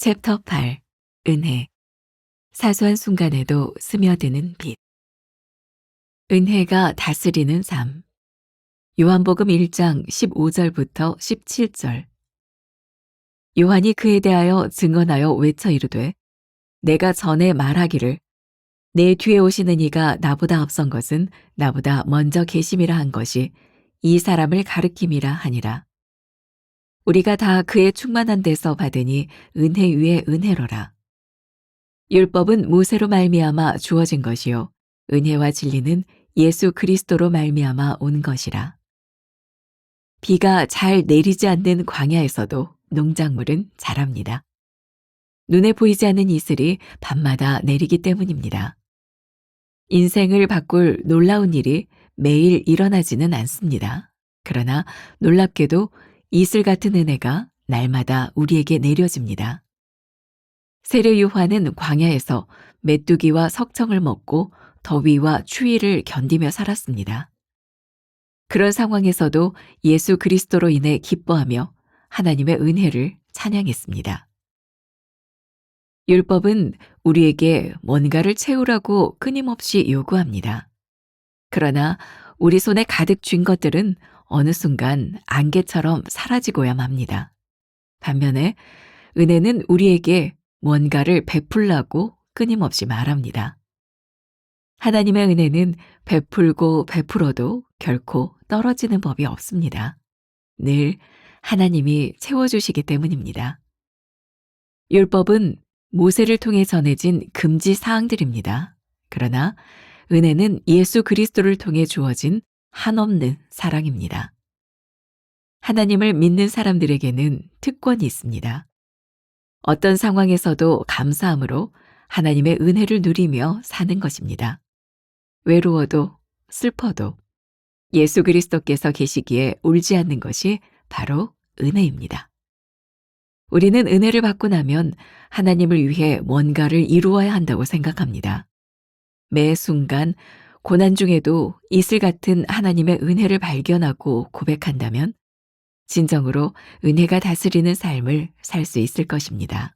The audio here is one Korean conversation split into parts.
챕터 8. 은혜. 사소한 순간에도 스며드는 빛. 은혜가 다스리는 삶. 요한복음 1장 15절부터 17절. 요한이 그에 대하여 증언하여 외쳐 이르되 내가 전에 말하기를 내 뒤에 오시는 이가 나보다 앞선 것은 나보다 먼저 계심이라 한 것이 이 사람을 가리킴이라 하니라. 우리가 다 그의 충만한 데서 받으니 은혜 위에 은혜로라. 율법은 모세로 말미암아 주어진 것이요 은혜와 진리는 예수 그리스도로 말미암아 온 것이라. 비가 잘 내리지 않는 광야에서도 농작물은 자랍니다. 눈에 보이지 않는 이슬이 밤마다 내리기 때문입니다. 인생을 바꿀 놀라운 일이 매일 일어나지는 않습니다. 그러나 놀랍게도 이슬 같은 은혜가 날마다 우리에게 내려집니다. 세례 요한은 광야에서 메뚜기와 석청을 먹고 더위와 추위를 견디며 살았습니다. 그런 상황에서도 예수 그리스도로 인해 기뻐하며 하나님의 은혜를 찬양했습니다. 율법은 우리에게 뭔가를 채우라고 끊임없이 요구합니다. 그러나 우리 손에 가득 쥔 것들은 어느 순간 안개처럼 사라지고야 맙니다. 반면에 은혜는 우리에게 뭔가를 베풀라고 끊임없이 말합니다. 하나님의 은혜는 베풀고 베풀어도 결코 떨어지는 법이 없습니다. 늘 하나님이 채워주시기 때문입니다. 율법은 모세를 통해 전해진 금지 사항들입니다. 그러나 은혜는 예수 그리스도를 통해 주어진 한없는 사랑입니다. 하나님을 믿는 사람들에게는 특권이 있습니다. 어떤 상황에서도 감사함으로 하나님의 은혜를 누리며 사는 것입니다. 외로워도 슬퍼도 예수 그리스도께서 계시기에 울지 않는 것이 바로 은혜입니다. 우리는 은혜를 받고 나면 하나님을 위해 뭔가를 이루어야 한다고 생각합니다. 매 순간 고난 중에도 이슬 같은 하나님의 은혜를 발견하고 고백한다면 진정으로 은혜가 다스리는 삶을 살 수 있을 것입니다.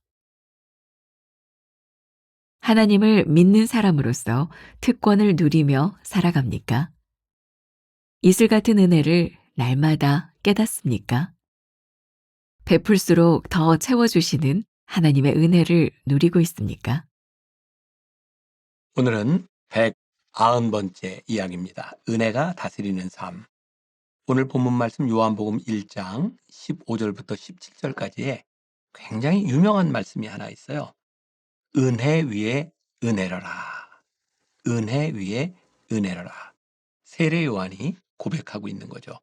하나님을 믿는 사람으로서 특권을 누리며 살아갑니까? 이슬 같은 은혜를 날마다 깨닫습니까? 베풀수록 더 채워주시는 하나님의 은혜를 누리고 있습니까? 오늘은 190번째 이야기입니다. 은혜가 다스리는 삶. 오늘 본문 말씀 요한복음 1장 15절부터 17절까지에 굉장히 유명한 말씀이 하나 있어요. 은혜 위에 은혜로라. 은혜 위에 은혜로라. 세례 요한이 고백하고 있는 거죠.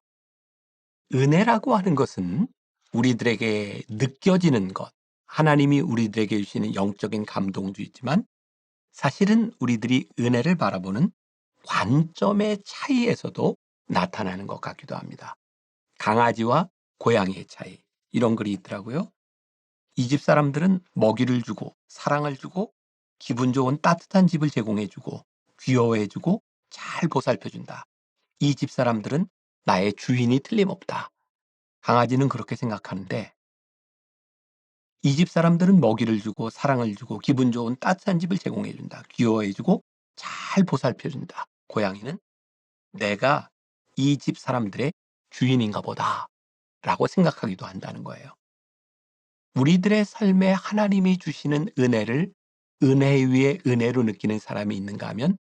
은혜라고 하는 것은 우리들에게 느껴지는 것, 하나님이 우리들에게 주시는 영적인 감동도 있지만 사실은 우리들이 은혜를 바라보는 관점의 차이에서도 나타나는 것 같기도 합니다. 강아지와 고양이의 차이, 이런 글이 있더라고요. 이 집 사람들은 먹이를 주고 사랑을 주고 기분 좋은 따뜻한 집을 제공해주고 귀여워해주고 잘 보살펴준다. 이 집 사람들은 나의 주인이 틀림없다. 강아지는 그렇게 생각하는데 이 집 사람들은 먹이를 주고 사랑을 주고 기분 좋은 따뜻한 집을 제공해준다. 귀여워해주고 잘 보살펴준다. 고양이는 내가 이 집 사람들의 주인인가 보다 라고 생각하기도 한다는 거예요. 우리들의 삶에 하나님이 주시는 은혜를 은혜 위에 은혜로 느끼는 사람이 있는가 하면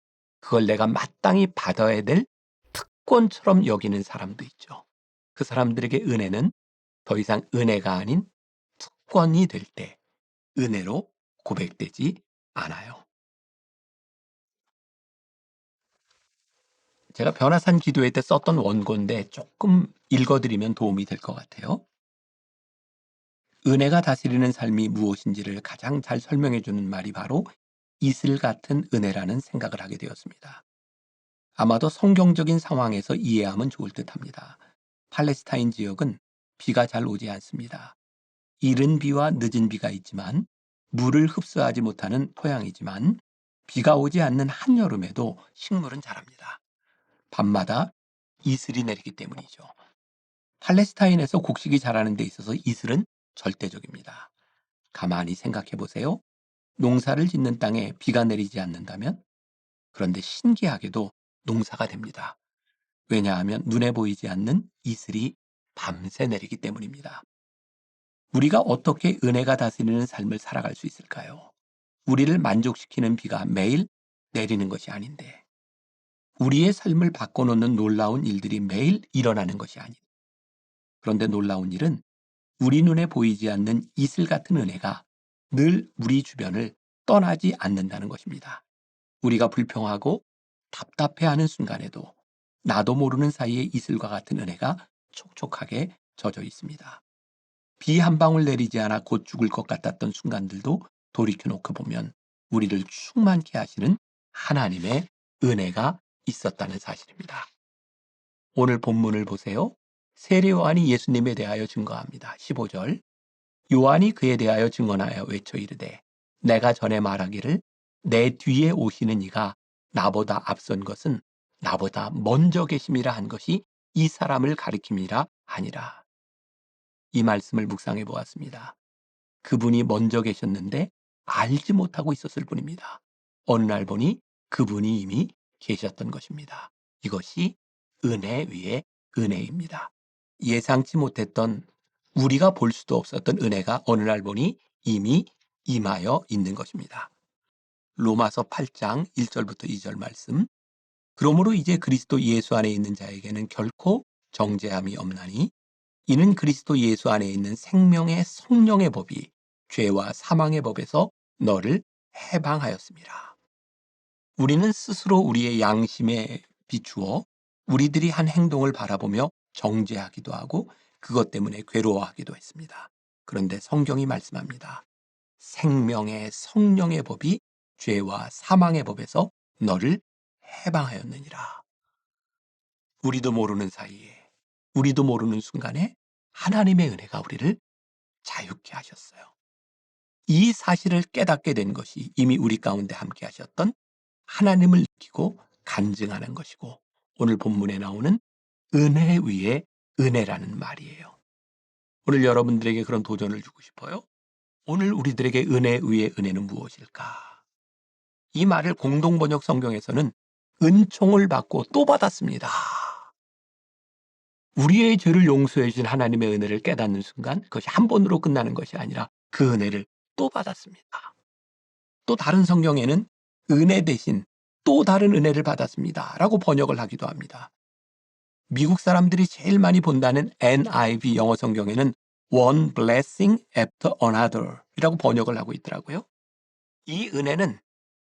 그걸 내가 마땅히 받아야 될 특권처럼 여기는 사람도 있죠. 그 사람들에게 은혜는 더 이상 은혜가 아닌 특권이 될 때 은혜로 고백되지 않아요. 제가 변화산 기도회 때 썼던 원고인데 조금 읽어드리면 도움이 될 것 같아요. 은혜가 다스리는 삶이 무엇인지를 가장 잘 설명해 주는 말이 바로 이슬 같은 은혜라는 생각을 하게 되었습니다. 아마도 성경적인 상황에서 이해하면 좋을 듯합니다. 팔레스타인 지역은 비가 잘 오지 않습니다. 이른 비와 늦은 비가 있지만 물을 흡수하지 못하는 토양이지만 비가 오지 않는 한여름에도 식물은 자랍니다. 밤마다 이슬이 내리기 때문이죠. 팔레스타인에서 곡식이 자라는 데 있어서 이슬은 절대적입니다. 가만히 생각해 보세요. 농사를 짓는 땅에 비가 내리지 않는다면? 그런데 신기하게도 농사가 됩니다. 왜냐하면 눈에 보이지 않는 이슬이 밤새 내리기 때문입니다. 우리가 어떻게 은혜가 다스리는 삶을 살아갈 수 있을까요? 우리를 만족시키는 비가 매일 내리는 것이 아닌데, 우리의 삶을 바꿔놓는 놀라운 일들이 매일 일어나는 것이 아닌. 그런데 놀라운 일은 우리 눈에 보이지 않는 이슬 같은 은혜가 늘 우리 주변을 떠나지 않는다는 것입니다. 우리가 불평하고 답답해하는 순간에도 나도 모르는 사이에 이슬과 같은 은혜가 촉촉하게 젖어 있습니다. 비 한 방울 내리지 않아 곧 죽을 것 같았던 순간들도 돌이켜놓고 보면 우리를 충만케 하시는 하나님의 은혜가 있었다는 사실입니다. 오늘 본문을 보세요. 세례 요한이 예수님에 대하여 증거합니다. 15절. 요한이 그에 대하여 증언하여 외쳐 이르되 내가 전에 말하기를 내 뒤에 오시는 이가 나보다 앞선 것은 나보다 먼저 계심이라 한 것이 이 사람을 가리킴이라 하니라. 이 말씀을 묵상해 보았습니다. 그분이 먼저 계셨는데 알지 못하고 있었을 뿐입니다. 어느 날 보니 그분이 이미 계셨던 것입니다. 이것이 은혜 위에 은혜입니다. 예상치 못했던, 우리가 볼 수도 없었던 은혜가 어느 날 보니 이미 임하여 있는 것입니다. 로마서 8장 1절부터 2절 말씀. 그러므로 이제 그리스도 예수 안에 있는 자에게는 결코 정죄함이 없나니 이는 그리스도 예수 안에 있는 생명의 성령의 법이 죄와 사망의 법에서 너를 해방하였습니다. 우리는 스스로 우리의 양심에 비추어 우리들이 한 행동을 바라보며 정죄하기도 하고 그것 때문에 괴로워하기도 했습니다. 그런데 성경이 말씀합니다. 생명의 성령의 법이 죄와 사망의 법에서 너를 해방하였느니라. 우리도 모르는 사이에, 우리도 모르는 순간에 하나님의 은혜가 우리를 자유케 하셨어요. 이 사실을 깨닫게 된 것이 이미 우리 가운데 함께 하셨던 하나님을 느끼고 간증하는 것이고, 오늘 본문에 나오는 은혜 위에 은혜라는 말이에요. 오늘 여러분들에게 그런 도전을 주고 싶어요. 오늘 우리들에게 은혜 위에 은혜는 무엇일까? 이 말을 공동번역 성경에서는 은총을 받고 또 받았습니다. 우리의 죄를 용서해 주신 하나님의 은혜를 깨닫는 순간 그것이 한 번으로 끝나는 것이 아니라 그 은혜를 또 받았습니다. 또 다른 성경에는 은혜 대신 또 다른 은혜를 받았습니다 라고 번역을 하기도 합니다. 미국 사람들이 제일 많이 본다는 NIV 영어 성경에는 One blessing after another 이라고 번역을 하고 있더라고요. 이 은혜는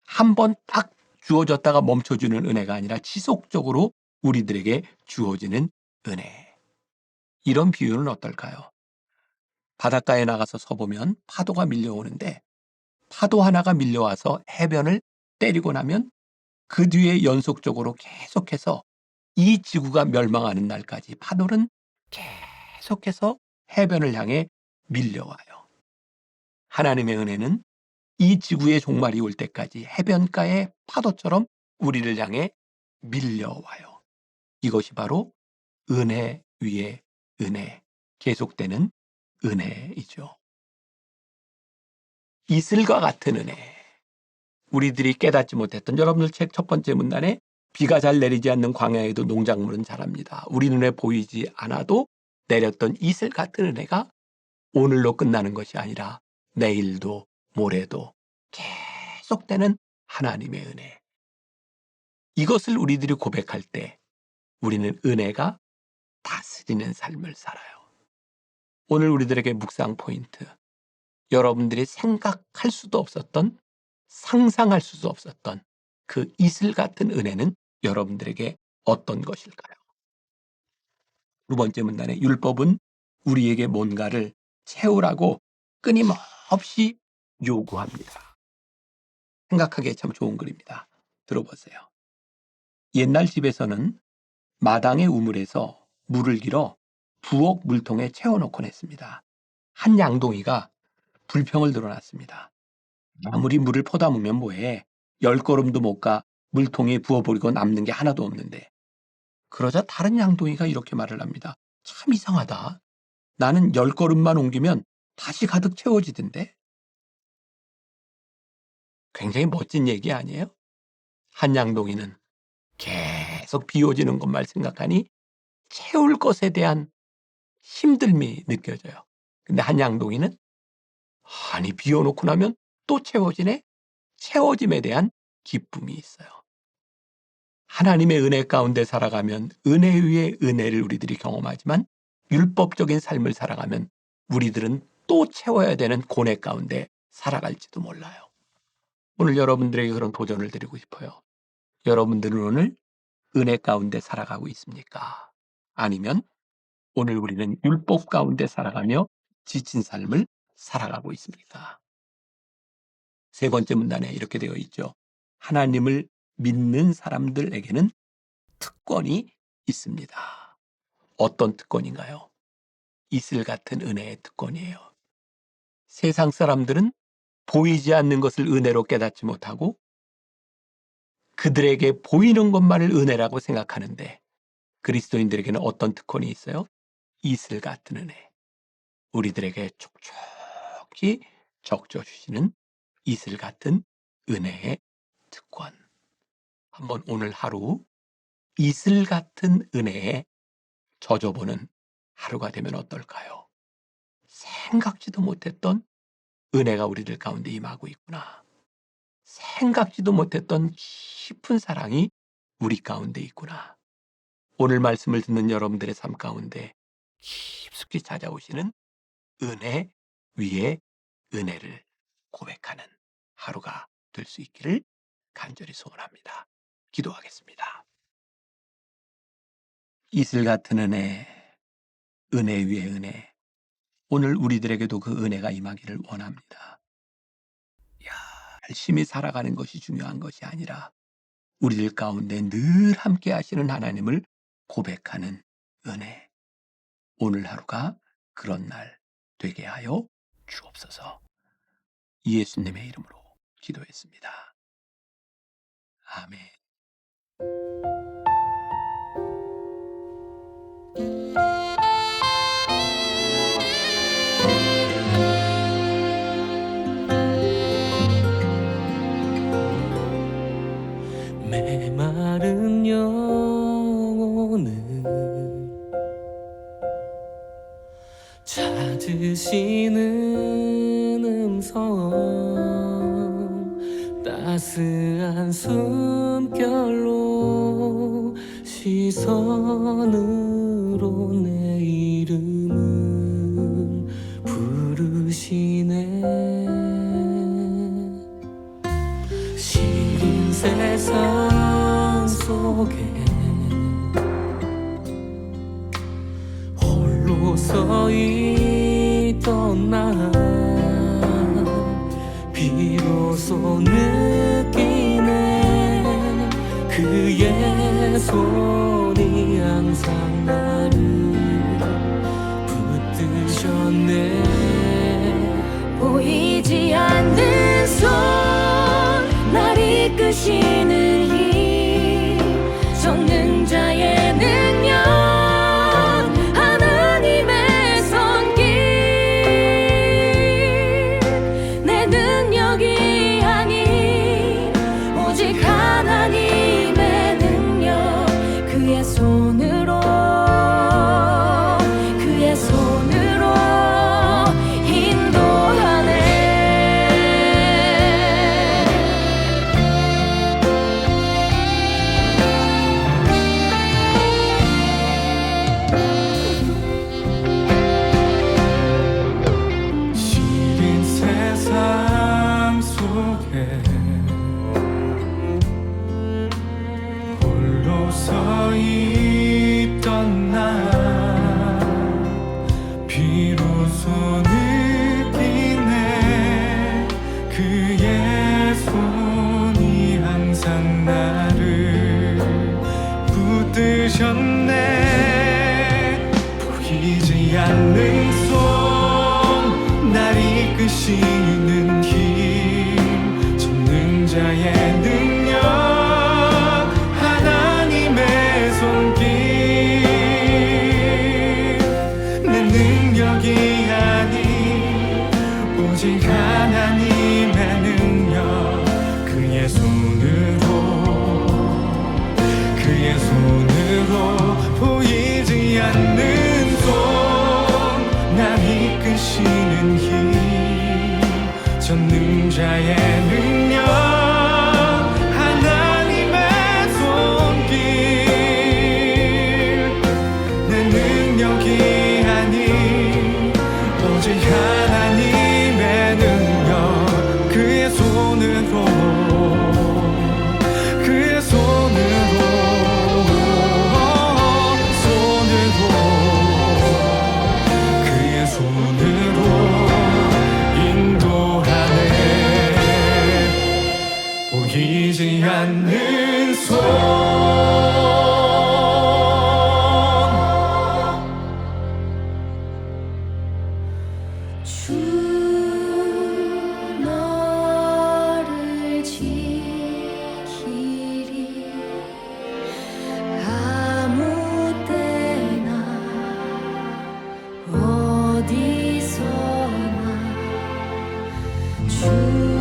한 번 딱 주어졌다가 멈춰주는 은혜가 아니라 지속적으로 우리들에게 주어지는 은혜. 이런 비유는 어떨까요? 바닷가에 나가서 서보면 파도가 밀려오는데 파도 하나가 밀려와서 해변을 때리고 나면 그 뒤에 연속적으로 계속해서 이 지구가 멸망하는 날까지 파도는 계속해서 해변을 향해 밀려와요. 하나님의 은혜는 이 지구의 종말이 올 때까지 해변가의 파도처럼 우리를 향해 밀려와요. 이것이 바로 은혜 위에 은혜, 계속되는 은혜이죠. 이슬과 같은 은혜. 우리들이 깨닫지 못했던, 여러분들 책 첫 번째 문단에 비가 잘 내리지 않는 광야에도 농작물은 자랍니다. 우리 눈에 보이지 않아도 내렸던 이슬 같은 은혜가 오늘로 끝나는 것이 아니라 내일도 모레도 계속되는 하나님의 은혜. 이것을 우리들이 고백할 때 우리는 은혜가 다스리는 삶을 살아요. 오늘 우리들에게 묵상 포인트. 여러분들이 생각할 수도 없었던, 상상할 수도 없었던 그 이슬 같은 은혜는 여러분들에게 어떤 것일까요? 두 번째 문단에 율법은 우리에게 뭔가를 채우라고 끊임없이 요구합니다. 생각하기에 참 좋은 글입니다. 들어보세요. 옛날 집에서는 마당의 우물에서 물을 길어 부엌 물통에 채워놓곤 했습니다. 한 양동이가 불평을 드러났습니다. 아무리 물을 퍼담으면 뭐해? 10걸음도 못 가 물통에 부어버리고 남는 게 하나도 없는데. 그러자 다른 양동이가 이렇게 말을 합니다. 참 이상하다. 나는 10걸음만 옮기면 다시 가득 채워지던데. 굉장히 멋진 얘기 아니에요? 한양동이는 계속 비 오지는 것만 생각하니 채울 것에 대한 힘듦이 느껴져요. 근데 한양동이는 아니 비 오놓고 나면 또 채워지네? 채워짐에 대한 기쁨이 있어요. 하나님의 은혜 가운데 살아가면 은혜 위에 은혜를 우리들이 경험하지만 율법적인 삶을 살아가면 우리들은 또 채워야 되는 고뇌 가운데 살아갈지도 몰라요. 오늘 여러분들에게 그런 도전을 드리고 싶어요. 여러분들은 오늘 은혜 가운데 살아가고 있습니까? 아니면 오늘 우리는 율법 가운데 살아가며 지친 삶을 살아가고 있습니까? 세 번째 문단에 이렇게 되어 있죠. 하나님을 믿는 사람들에게는 특권이 있습니다. 어떤 특권인가요? 이슬 같은 은혜의 특권이에요. 세상 사람들은 보이지 않는 것을 은혜로 깨닫지 못하고 그들에게 보이는 것만을 은혜라고 생각하는데 그리스도인들에게는 어떤 특권이 있어요? 이슬 같은 은혜. 우리들에게 촉촉히 적셔주시는 이슬 같은 은혜의 특권. 한번 오늘 하루 이슬 같은 은혜에 젖어보는 하루가 되면 어떨까요? 생각지도 못했던 은혜가 우리들 가운데 임하고 있구나. 생각지도 못했던 깊은 사랑이 우리 가운데 있구나. 오늘 말씀을 듣는 여러분들의 삶 가운데 깊숙이 찾아오시는 은혜 위에 은혜를 고백하는 하루가 될 수 있기를 간절히 소원합니다. 기도하겠습니다. 이슬 같은 은혜, 은혜 위에 은혜. 오늘 우리들에게도 그 은혜가 임하기를 원합니다. 열심히 살아가는 것이 중요한 것이 아니라 우리들 가운데 늘 함께 하시는 하나님을 고백하는 은혜. 오늘 하루가 그런 날 되게 하여 주옵소서. 예수님의 이름으로 기도했습니다. 아멘. 메마른 영혼을 찾으시는 음성 따스한 숨결로 시선으로 내 이름을 부르시네. 시린 세상 속에 홀로 서 있던 나 비로소 느끼네. 그의 손이 항상 나를 붙드셨네. 보이지 않는 손 날 이끄시는 힘 전능자의 능력 하나님의 손길 내 능력이 아닌 오직 하나님의 능력 그의 손으로 인도하네. 시린 세상 속에 홀로 서 있던 나 비로소 느끼네. 그의 손이 항상 나를 붙드셨네. 보이지 않는 손 날 이끄시는 힘 전능자의 능력 하나님의 손길 내 능력이 아닌 오직 하나님의 능력 전능자의 능력 하나님의 손길 내 능력이 아닌 오직 하나님의 능력 그의 손으로 그의 손으로 인도하네 보이지 않는 손 주 너를 지키리 아무 때나 어디서나 주